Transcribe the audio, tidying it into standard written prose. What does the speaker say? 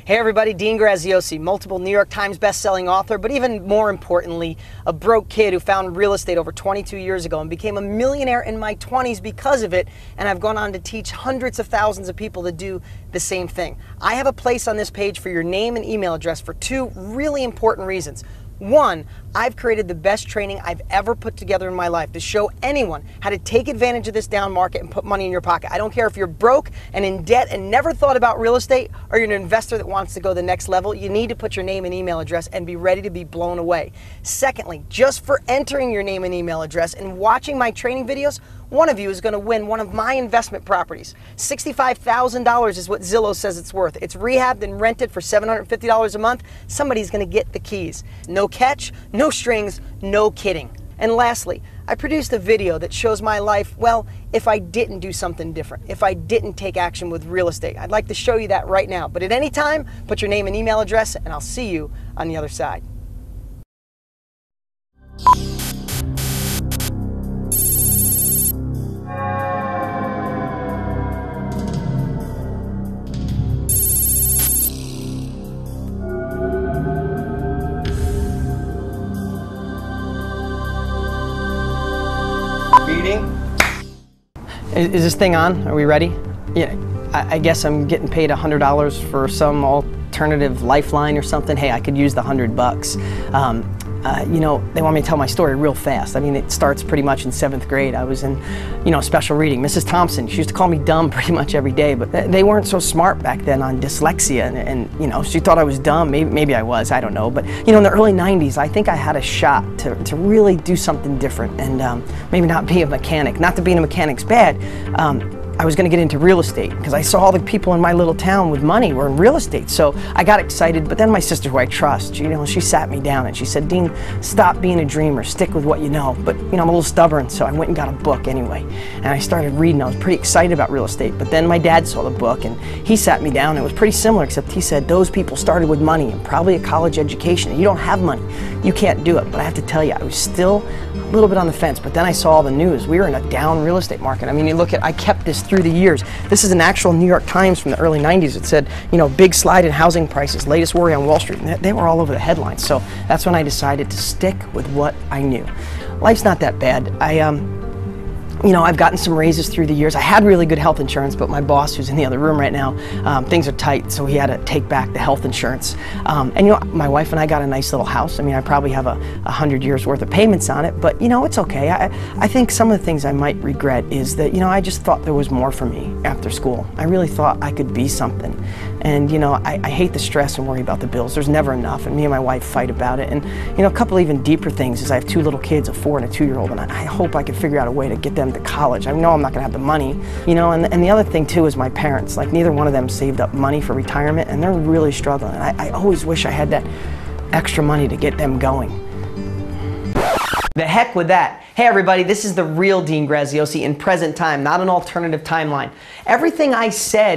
Hey everybody, Dean Graziosi, multiple New York Times best-selling author, but even more importantly, a broke kid who found real estate over 22 years ago and became a millionaire in my 20s because of it, and I've gone on to teach hundreds of thousands of people to do the same thing. I have a place on this page for your name and email address for two really important reasons. One, I've created the best training I've ever put together in my life to show anyone how to take advantage of this down market and put money in your pocket. I don't care if you're broke and in debt and never thought about real estate, or you're an investor that wants to go the next level. You need to put your name and email address and be ready to be blown away. Secondly, just for entering your name and email address and watching my training videos, one of you is going to win one of my investment properties. $65,000 is what Zillow says it's worth. It's rehabbed and rented for $750 a month. Somebody's going to get the keys. No catch, no strings, no kidding. And lastly, I produced a video that shows my life, well, if I didn't do something different, if I didn't take action with real estate. I'd like to show you that right now. But at any time, put your name and email address, and I'll see you on the other side. Is this thing on? Are we ready? Yeah, I guess I'm getting paid $100 for some alternative lifeline or something. Hey, I could use the $100. You know, they want me to tell my story real fast. I mean, it starts pretty much in 7th grade. I was in, special reading. Mrs. Thompson, she used to call me dumb pretty much every day, but they weren't so smart back then on dyslexia, and she thought I was dumb. Maybe I was, I don't know. But, in the early 90s, I think I had a shot to really do something different and maybe not be a mechanic. Not that being a mechanic's bad. I was going to get into real estate because I saw all the people in my little town with money were in real estate. So I got excited, but then my sister, who I trust, she sat me down and she said, Dean, stop being a dreamer, stick with what you know. But I'm a little stubborn, so I went and got a book anyway. And I started reading. I was pretty excited about real estate, but then my dad saw the book and he sat me down. It was pretty similar, except he said, those people started with money and probably a college education. And you don't have money. You can't do it. But I have to tell you, I was still a little bit on the fence, but then I saw all the news. We were in a down real estate market. I mean, you look at, I kept this through the years. This is an actual New York Times from the early 90s. It said, big slide in housing prices, latest worry on Wall Street. And they were all over the headlines. So that's when I decided to stick with what I knew. Life's not that bad. I've gotten some raises through the years. I had really good health insurance, but my boss, who's in the other room right now, things are tight, so he had to take back the health insurance. My wife and I got a nice little house. I mean, I probably have 100 years worth of payments on it, but it's okay. I think some of the things I might regret is that, I just thought there was more for me after school. I really thought I could be something. And, I hate the stress and worry about the bills. There's never enough, and me and my wife fight about it. And, a couple even deeper things is I have two little kids, a 4 and a 2-year-old, and I hope I can figure out a way to get them to college. I know I'm not going to have the money, and the other thing too is my parents. Like, neither one of them saved up money for retirement, and they're really struggling. I always wish I had that extra money to get them going. The heck with that. Hey everybody, this is the real Dean Graziosi in present time, not an alternative timeline. Everything I said